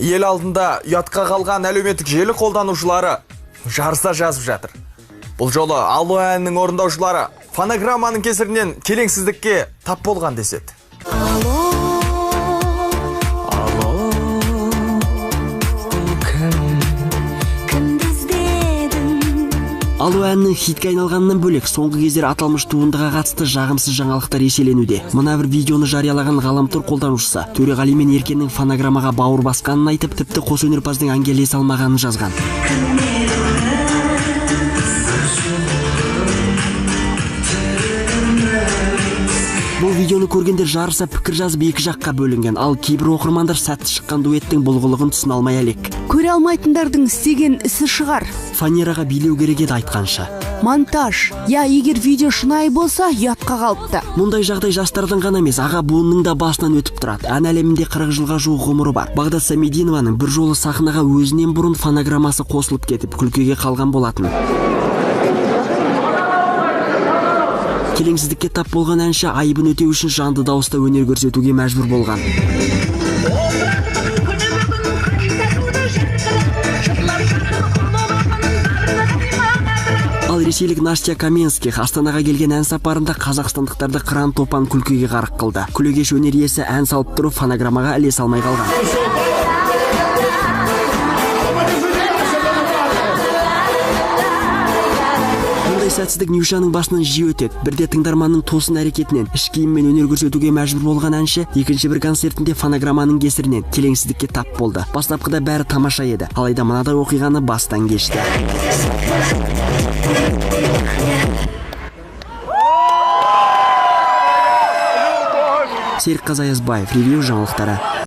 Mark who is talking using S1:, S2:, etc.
S1: Ел алдында ұятқа қалған әлеуметтік желі қолданушылары жарыса жазып жатыр. Бұл жолы Алло әнінің орындаушылары фонограмманың кесірінен келеңсіздікке тап болған деседі.
S2: Алло әнінің хитке айналғанынан бөлек, соңғы кездері аталмыш туындыға қатысты жағымсыз жаңалықтар еселенуде. Мына бір видеоны жариялаған ғаламтор қолданушысы Төреғали мен Еркеннің фонограммаға бауыр басқанын айтып, тіпті қос өнерпаздың әнге салмағанын жазған. Бұл видеоны көргендер жарыса пікір жазып екі жаққа бөлінген, ал кейбір оқырмандар сәтті шыққан дуэттің бұлғылығын түсіне алмай әлек.
S3: Көре алмайтындардың істеген ісі шығар.
S2: Фанераға билеу керек еді айтқанша.
S3: Монтаж. Егер видео шынайы болса, ұятқа қалыпты.
S2: Мұндай жағдай жастардың ғана емес, аға буынның да басынан өтіп тұрады. Ән әлемінде 40 жылға жуық ғұмыры бар. Бағдат Самединованың бір жолы сахнаға өзінен бұрын фонограммасы қосылып кетіп, күлкіге қалған болатын. Келеңсіздікке тап болған әнші айыбын өтеу үшін жанды дауыста өнер көрсетуге мәжбүр болған. Ал ресейлік Настя Каменских Астанаға келген ән сапарында қазақстандықтарды қыран топан күлкіге ғарық қылды. Күлегеш өнер иесі ән салып тұрып фонограммаға іле салмай қалған. Сәтсіздік Нюшаның басынан жиі өтеді. Бірде тыңдарманның тосын әрекетінен іш киіммен өнер көрсетуге мәжбүр болған әнші екінші бір концертінде фонограмманың кесірінен келеңсіздікке тап болды. Бастапқыда бәрі тамаша еді, алайда мынадай оқиғаны бастан кешті. Серік Қазаязбаев, ревью жаңалықтары.